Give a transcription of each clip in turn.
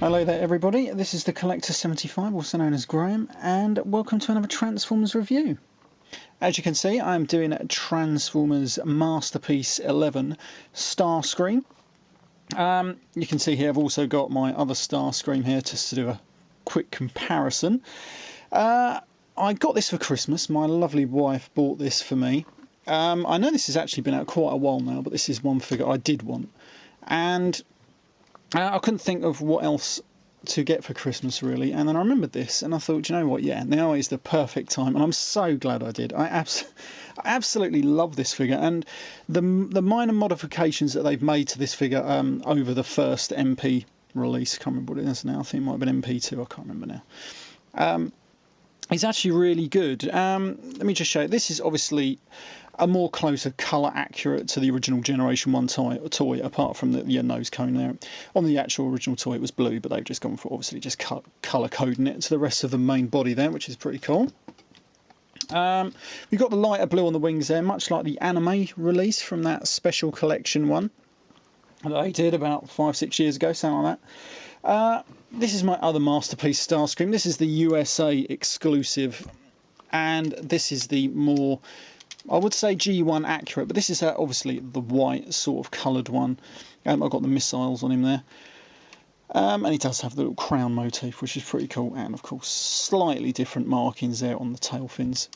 Hello there everybody, this is the Collector 75, also known as Graham, and welcome to another Transformers review. As you can see, I'm doing a Transformers Masterpiece 11 STARSCREAM. You can see here I've also got my other STARSCREAM here just to do a quick comparison. I got this for Christmas, my lovely wife bought this for me. I know this has actually been out quite a while now, but this is one figure I did want. And I couldn't think of what else to get for Christmas really, and then I remembered this and I thought, you know what, yeah, now is the perfect time, and I'm so glad I did. I absolutely love this figure, and the minor modifications that they've made to this figure over the first MP release, I can't remember what it is now, I think it might have been MP2, I can't remember now. It's actually really good. Let me just show you. This is obviously a more closer colour accurate to the original Generation 1 toy, apart from the nose cone there. On the actual original toy it was blue, but they've just gone for obviously just colour coding it to the rest of the main body there, which is pretty cool. We've got the lighter blue on the wings there, much like the anime release from that special collection one that they did about 5-6 years ago, something like that. This is my other Masterpiece STARSCREAM. This is the USA exclusive, and this is the more, I would say, G1 accurate, but this is obviously the white sort of coloured one. I've got the missiles on him there. And he does have the little crown motif, which is pretty cool, and of course slightly different markings there on the tail fins.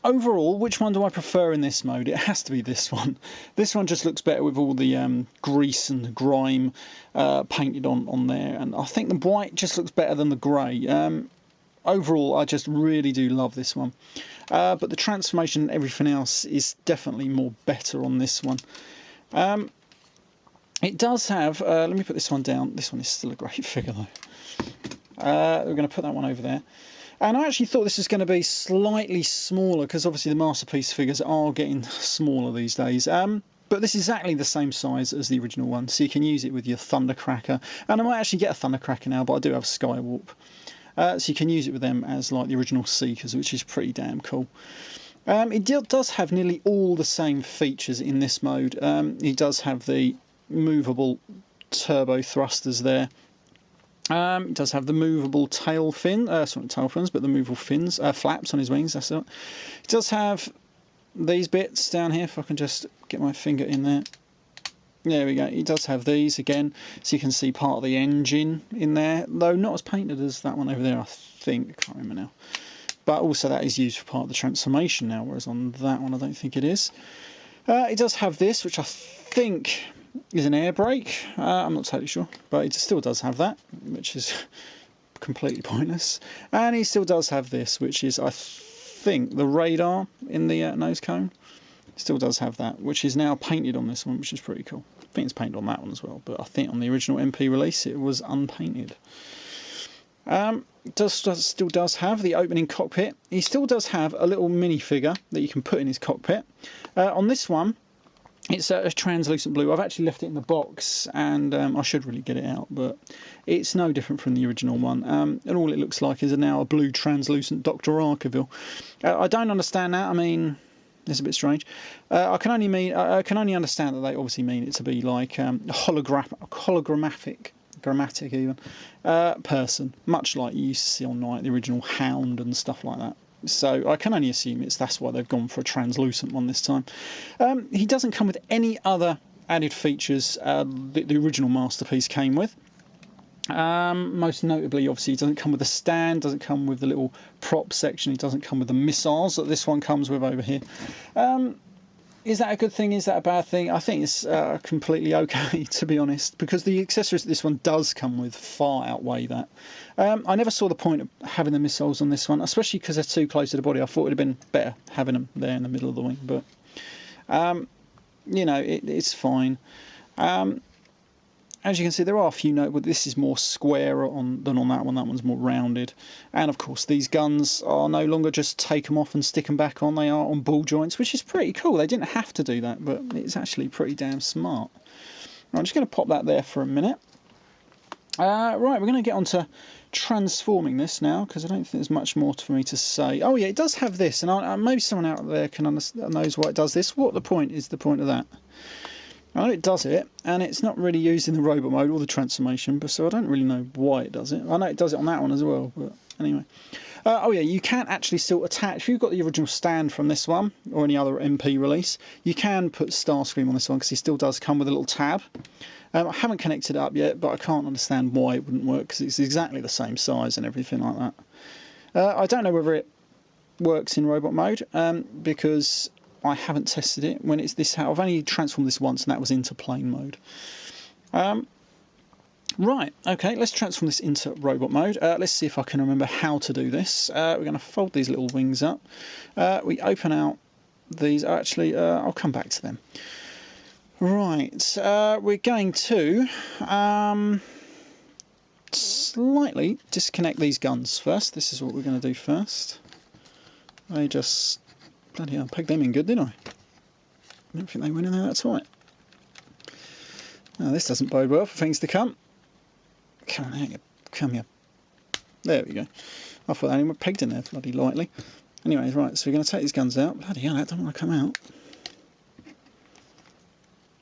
Overall, which one do I prefer in this mode? It has to be this one. This one just looks better with all the grease and the grime painted on there, and I think the white just looks better than the grey. Overall, I just really do love this one. But the transformation and everything else is definitely more better on this one. It does have, let me put this one down. This one is still a great figure though. We're going to put that one over there. And I actually thought this was going to be slightly smaller, because obviously the Masterpiece figures are getting smaller these days. But this is exactly the same size as the original one, so you can use it with your Thundercracker. And I might actually get a Thundercracker now, but I do have Skywarp. So you can use it with them as like the original Seekers, which is pretty damn cool. It does have nearly all the same features in this mode. It does have the movable turbo thrusters there. It does have the movable tail fin, sorry, tail fins, but the movable fins, flaps on his wings, that's it. It does have these bits down here, if I can just get my finger in there. There we go, it does have these again, so you can see part of the engine in there, though not as painted as that one over there, I think, I can't remember now. But also that is used for part of the transformation now, whereas on that one I don't think it is. It does have this, which I think is an air brake. I'm not totally sure, but it still does have that, which is completely pointless. And he still does have this, which is, I think, the radar in the nose cone. It still does have that, which is now painted on this one, which is pretty cool. I think it's painted on that one as well, but I think on the original MP release it was unpainted. It still does have the opening cockpit. He still does have a little minifigure that you can put in his cockpit. On this one, it's a translucent blue. I've actually left it in the box, and I should really get it out, but it's no different from the original one. And all it looks like is now a blue translucent Dr. Arkeville. I don't understand that. I mean, it's a bit strange. I can only understand that they obviously mean it to be like a hologrammatic even person, much like you used to see on like the original Hound and stuff like that. So I can only assume that's why they've gone for a translucent one this time. He doesn't come with any other added features the original Masterpiece came with. Most notably, obviously, he doesn't come with a stand, doesn't come with the little prop section, he doesn't come with the missiles that this one comes with over here. Is that a good thing? Is that a bad thing? I think it's completely okay, to be honest, because the accessories that this one does come with far outweigh that. I never saw the point of having the missiles on this one, especially because they're too close to the body. I thought it would have been better having them there in the middle of the wing, but you know, it's fine. As you can see, there are a few notes, but this is more square than on that one. That one's more rounded. And of course, these guns are no longer just take them off and stick them back on. They are on ball joints, which is pretty cool. They didn't have to do that, but it's actually pretty damn smart. Right, I'm just going to pop that there for a minute. Right, we're going to get on to transforming this now, because I don't think there's much more for me to say. Oh yeah, it does have this, and maybe someone out there can knows why it does this. What the point is the point of that? I know it does it, and it's not really used in the robot mode or the transformation, but so I don't really know why it does it. I know it does it on that one as well, but anyway. Oh yeah, you can actually still attach, if you've got the original stand from this one, or any other MP release, you can put STARSCREAM on this one, because he still does come with a little tab. I haven't connected it up yet, but I can't understand why it wouldn't work, because it's exactly the same size and everything like that. I don't know whether it works in robot mode, because I haven't tested it. When it's this, I've only transformed this once, and that was into plane mode. Right, okay, let's transform this into robot mode. Let's see if I can remember how to do this. We're going to fold these little wings up. We open out these. Actually, I'll come back to them. Right, we're going to slightly disconnect these guns first. This is what we're going to do first. I just, bloody hell, pegged them in good, didn't I? I don't think they went in there that tight. Now, this doesn't bode well for things to come. Come on, here, come here. There we go. I thought they were pegged in there bloody lightly. Anyway, right, so we're going to take these guns out. Bloody hell, that don't want to come out.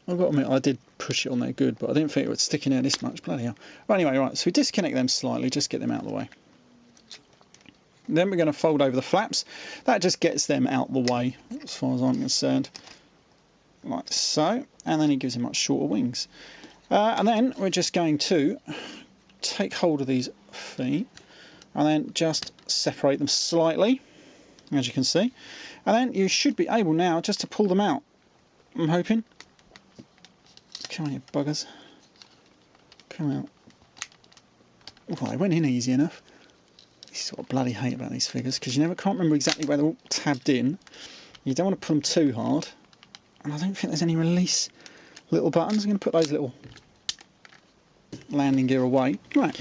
I've got to admit, I did push it on there good, but I didn't think it would stick in there this much. Bloody hell. Right, anyway, right, so we disconnect them slightly, just get them out of the way. Then we're going to fold over the flaps. That just gets them out of the way, as far as I'm concerned. Like so. And then he gives him much shorter wings. And then we're just going to take hold of these feet and then just separate them slightly, as you can see. And then you should be able now just to pull them out, I'm hoping. Come on, you buggers. Come out. Well, they went in easy enough. This is what I bloody hate about these figures, because you never can't remember exactly where they're all tabbed in. You don't want to put them too hard. And I don't think there's any release little buttons. I'm going to put those little landing gear away. Right,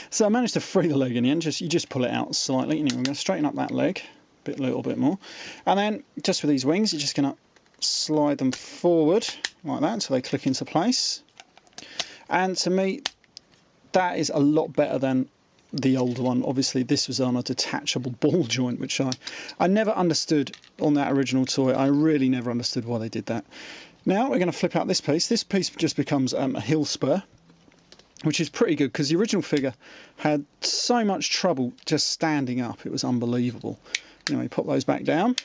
so I managed to free the leg in the end. You just pull it out slightly. Anyway, I'm going to straighten up that leg a little bit more. And then, just with these wings, you're just going to slide them forward like that until they click into place. And to me, that is a lot better than the old one. Obviously, this was on a detachable ball joint, which I never understood on that original toy. I really never understood why they did that. Now we're going to flip out this piece. This piece just becomes a heel spur, which is pretty good, because the original figure had so much trouble just standing up. It was unbelievable. Anyway, pop those back down.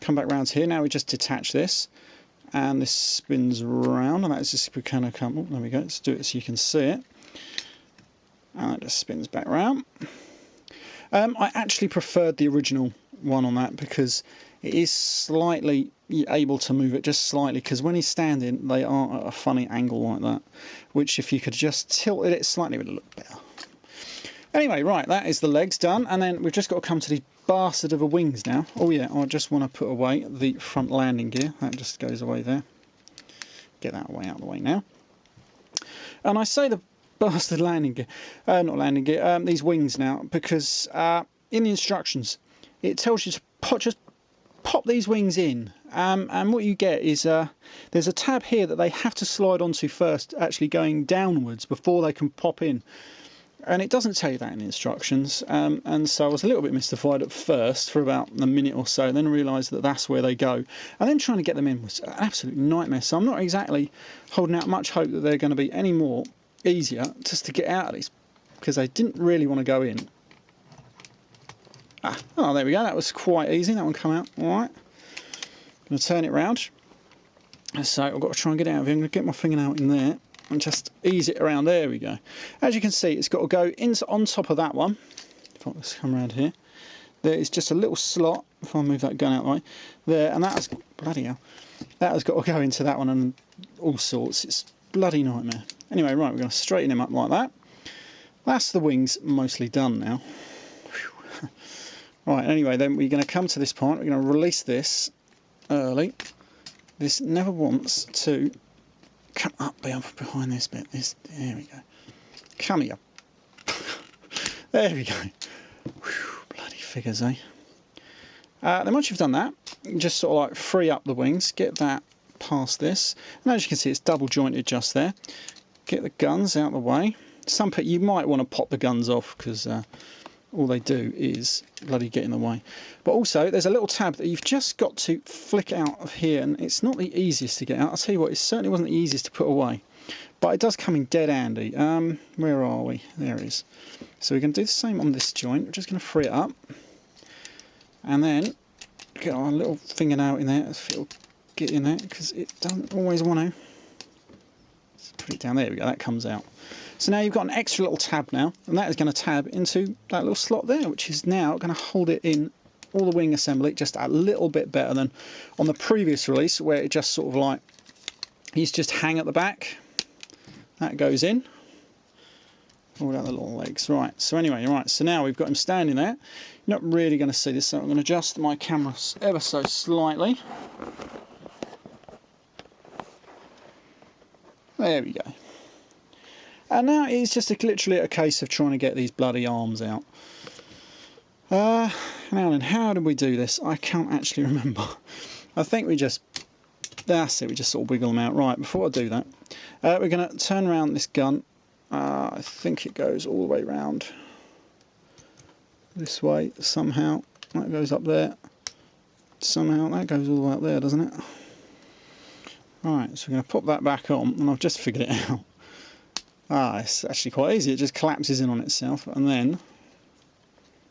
Come back round here. Now we just detach this, and this spins round, and that's just kind of come. Oh, there we go. Let's do it so you can see it. And it just spins back round. I actually preferred the original one on that, because it is slightly able to move it just slightly, because when he's standing they are at a funny angle like that, which if you could just tilt it slightly it would look better. Anyway, right, that is the legs done, and then we've just got to come to the bastard of the wings now. Oh yeah, I just want to put away the front landing gear. That just goes away there. Get that away out of the way now. And I say the bastard landing gear, not landing gear, these wings now, because in the instructions it tells you to just pop these wings in, and what you get is there's a tab here that they have to slide onto first, actually going downwards before they can pop in, and it doesn't tell you that in the instructions, and so I was a little bit mystified at first for about a minute or so, then realised that that's where they go, and then trying to get them in was an absolute nightmare. So I'm not exactly holding out much hope that they're going to be any more easier just to get out of these, because they didn't really want to go in. Oh, there we go. That was quite easy. That one come out all right. I'm going to turn it round. So I've got to try and get out of here. I'm going to get my fingernail in there and just ease it around. There we go. As you can see, it's got to go on top of that one. If I just come around here, there is just a little slot. If I move that gun out of the way, there, and that's bloody hell. That has got to go into that one and all sorts. It's bloody nightmare. Anyway, right, we're going to straighten him up like that. That's the wings mostly done now. Whew. Right, anyway, then we're going to come to this point. We're going to release this early. This never wants to come up behind this bit. There we go. Come here. There we go. Whew, bloody figures, eh? Then once you've done that, you can just sort of like free up the wings, get that past this. And as you can see, it's double jointed just there. Get the guns out of the way. You might want to pop the guns off, because all they do is bloody get in the way. But also there's a little tab that you've just got to flick out of here, and it's not the easiest to get out. I'll tell you what, it certainly wasn't the easiest to put away, but it does come in dead handy. Where are we? There it is. So we're going to do the same on this joint. We're just going to free it up, and then get our little fingernail in there, if it'll get in there, because it doesn't always want to. Let's put it down, there we go, that comes out. So now you've got an extra little tab now, and that is going to tab into that little slot there, which is now going to hold it in all the wing assembly just a little bit better than on the previous release, where it just sort of like used to just hang at the back. That goes in. All down the little legs. Right, so anyway, right, so now we've got him standing there. You're not really going to see this, so I'm going to adjust my camera ever so slightly. There we go. And now it's just literally a case of trying to get these bloody arms out. Now then, how did we do this? I can't actually remember. I think we just, that's it, we just sort of wiggle them out. Right, before I do that, we're going to turn around this gun. I think it goes all the way round this way somehow. That goes up there. Somehow that goes all the way up there, doesn't it? Right, so we're going to pop that back on, and I've just figured it out. It's actually quite easy. It just collapses in on itself, and then,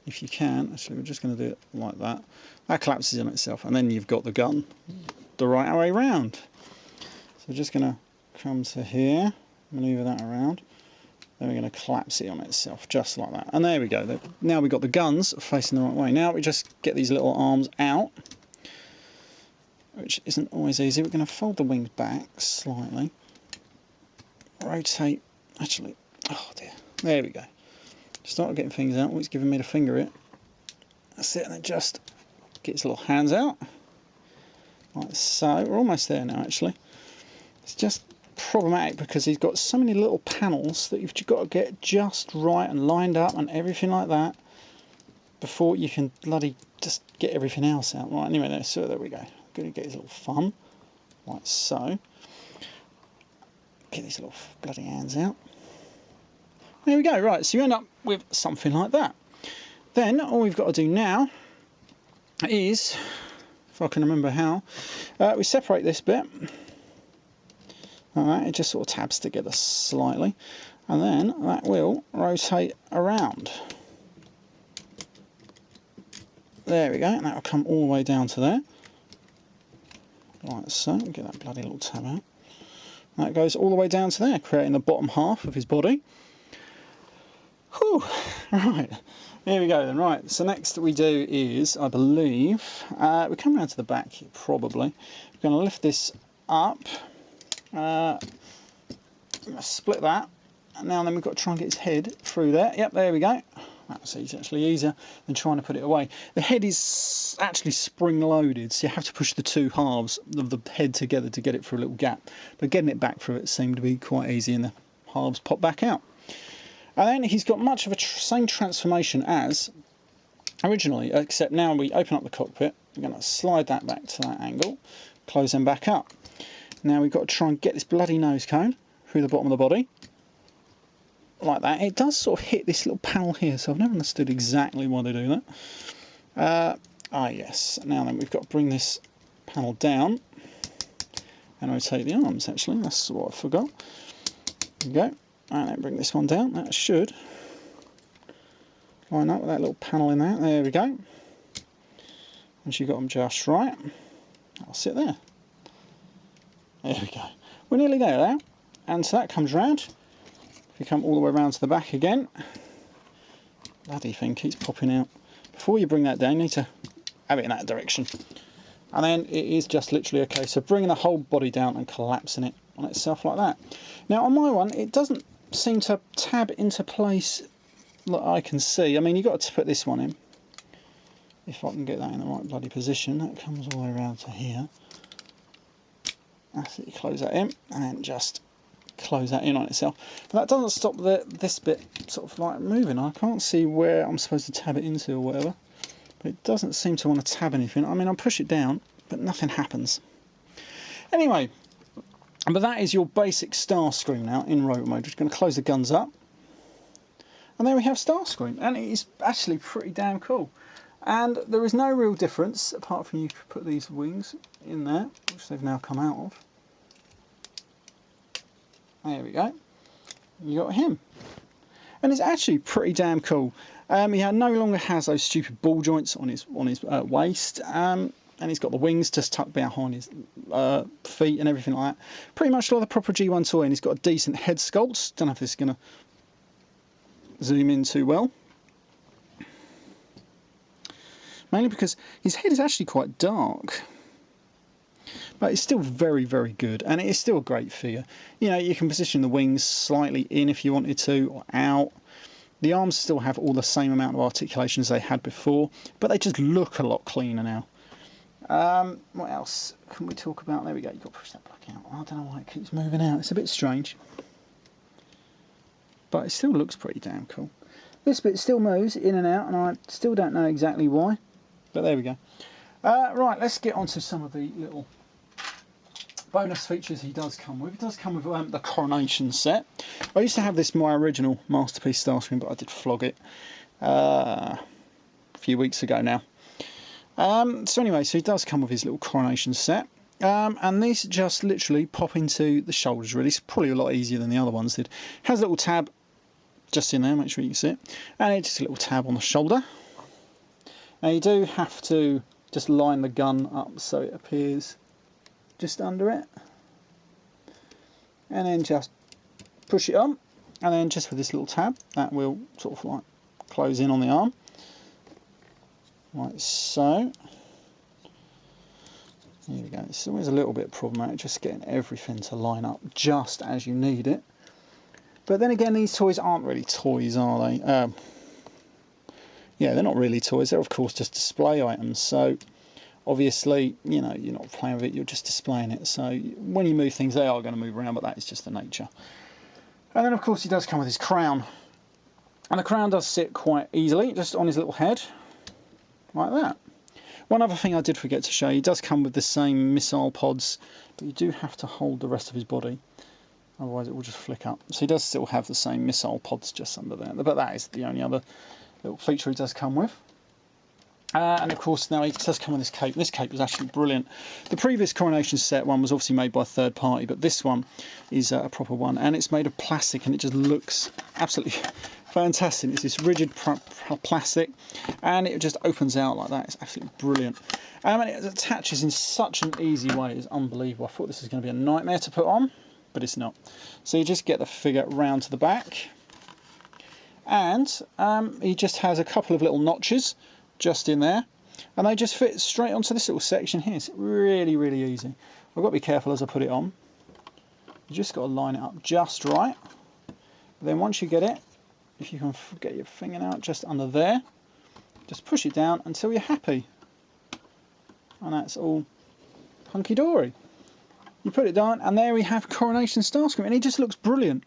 if you can, actually we're just going to do it like that. That collapses in itself, and then you've got the gun the right way round. So we're just going to come to here, manoeuvre that around. Then we're going to collapse it on itself, just like that. And there we go. Now we've got the guns facing the right way. Now we just get these little arms out, which isn't always easy. We're going to fold the wings back slightly. Rotate. Actually, oh dear. There we go. Start getting things out. Oh, it's giving me the finger it. That's it. And then just get his little hands out. Like so. We're almost there now, actually. It's just problematic because he's got so many little panels that you've got to get just right and lined up and everything like that before you can bloody just get everything else out. Right, anyway, so there we go. I'm going to get his little thumb, like so. Get these little bloody hands out. There we go. Right, so you end up with something like that. Then all we've got to do now is, if I can remember how, we separate this bit. Alright, it just sort of tabs together slightly, and then that will rotate around. There we go, and that will come all the way down to there. Like so, get that bloody little tab out. That goes all the way down to there, creating the bottom half of his body. Whew, right, there we go then. Right, so next we do is, I believe, we come around to the back here probably. We're going to lift this up. Split that, and now then we've got to try and get his head through there. Yep, there we go. That's actually easier than trying to put it away. The head is actually spring loaded, so you have to push the two halves of the head together to get it through a little gap, but getting it back through it seemed to be quite easy, and the halves pop back out. And then he's got much of a same transformation as originally, except now we open up the cockpit. We're going to slide that back to that angle, close them back up. Now we've got to try and get this bloody nose cone through the bottom of the body, like that. It does sort of hit this little panel here, so I've never understood exactly why they do that. Yes, now then we've got to bring this panel down and rotate the arms, actually, that's what I forgot. There we go, and then bring this one down. That should line up with that little panel in there. There we go. Once you've got them just right, I'll sit there. There we go. We're nearly there now, and so that comes round. If you come all the way around to the back again, bloody thing keeps popping out. Before you bring that down, you need to have it in that direction. And then it is just literally a case of bringing the whole body down and collapsing it on itself like that. Now on my one, it doesn't seem to tab into place that I can see. I mean, you've got to put this one in. If I can get that in the right bloody position, that comes all the way around to here. That's it, you close that in, and then just close that in on itself. But that doesn't stop this bit sort of like moving. I can't see where I'm supposed to tab it into or whatever. But it doesn't seem to want to tab anything. I mean, I'll push it down, but nothing happens. Anyway, but that is your basic Starscream now in rotor mode. We're just going to close the guns up. And there we have Starscream, and it is actually pretty damn cool. And there is no real difference, apart from you put these wings in there, which they've now come out of. There we go. You got him. And it's actually pretty damn cool. He no longer has those stupid ball joints on his waist, and he's got the wings just tucked behind his feet and everything like that. Pretty much like the proper G1 toy, and he's got a decent head sculpt. Don't know if this is going to zoom in too well. Mainly because his head is actually quite dark. But it's still very, very good, and it is still a great figure. You know, you can position the wings slightly in if you wanted to, or out. The arms still have all the same amount of articulation as they had before, but they just look a lot cleaner now. What else can we talk about? There we go, you've got to push that plug out. I don't know why it keeps moving out, it's a bit strange. But it still looks pretty damn cool. This bit still moves in and out, and I still don't know exactly why, but there we go. Right, let's get on to some of the little bonus features he does come with. He does come with the Coronation set. I used to have this, my original Masterpiece Starscream, but I did flog it a few weeks ago now. So anyway, so he does come with his little Coronation set. And these just literally pop into the shoulders, really. It's probably a lot easier than the other ones did. Has a little tab just in there, make sure you can see it. And it's just a little tab on the shoulder. Now you do have to just line the gun up so it appears just under it, and then just push it on, and then just with this little tab that will sort of like close in on the arm like so. Here we go. It's always a little bit problematic just getting everything to line up just as you need it, but then again, these toys aren't really toys, are they? Yeah, they're not really toys, they're of course just display items, so obviously, you know, you're not playing with it, you're just displaying it. So when you move things, they are going to move around, but that is just the nature. And then, of course, he does come with his crown. And the crown does sit quite easily, just on his little head, like that. One other thing I did forget to show you, he does come with the same missile pods, but you do have to hold the rest of his body, otherwise it will just flick up. So he does still have the same missile pods just under there, but that is the only other little feature he does come with. And of course now he does come with this cape. This cape is actually brilliant. The previous Coronation set one was obviously made by a third party, but this one is a proper one, and it's made of plastic, and it just looks absolutely fantastic. It's this rigid plastic, and it just opens out like that. It's absolutely brilliant. And it attaches in such an easy way, it's unbelievable. I thought this was going to be a nightmare to put on, but it's not. So you just get the figure round to the back, and he just has a couple of little notches just in there, and they just fit straight onto this little section here. It's really, really easy. I've got to be careful as I put it on. You just got to line it up just right. But then once you get it, if you can get your fingernail just under there, just push it down until you're happy, and that's all hunky-dory. You put it down, and there we have Coronation Starscream, and he just looks brilliant.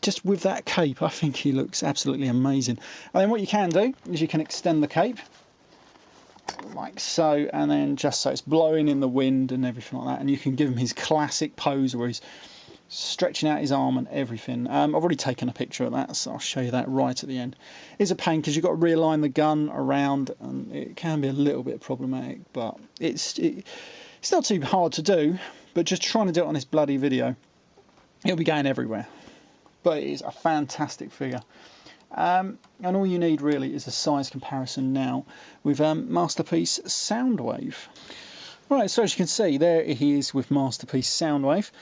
Just with that cape, I think he looks absolutely amazing. And then what you can do is you can extend the cape like so, and then just so it's blowing in the wind and everything like that, and you can give him his classic pose where he's stretching out his arm and everything. I've already taken a picture of that, so I'll show you that right at the end. It's a pain because you've got to realign the gun around, and it can be a little bit problematic, but it's not too hard to do. But just trying to do it on this bloody video, it'll be going everywhere. But it is a fantastic figure, and all you need really is a size comparison now with Masterpiece Soundwave. Right, so as you can see, there he is with Masterpiece Soundwave,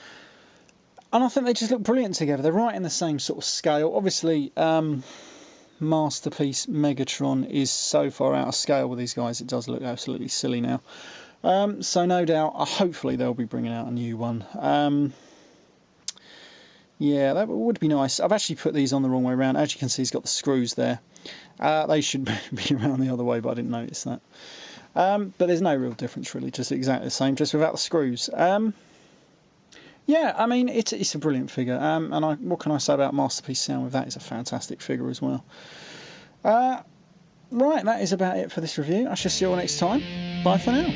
and I think they just look brilliant together. They're right in the same sort of scale. Obviously, Masterpiece Megatron is so far out of scale with these guys, it does look absolutely silly now. So no doubt, hopefully they'll be bringing out a new one. Yeah, that would be nice. I've actually put these on the wrong way around. As you can see, he's got the screws there. They should be around the other way, but I didn't notice that. But there's no real difference really, just exactly the same, just without the screws. Yeah, I mean, it's a brilliant figure. And what can I say about Masterpiece Soundwave? That is a fantastic figure as well. Right, that is about it for this review. I shall see you all next time. Bye for now.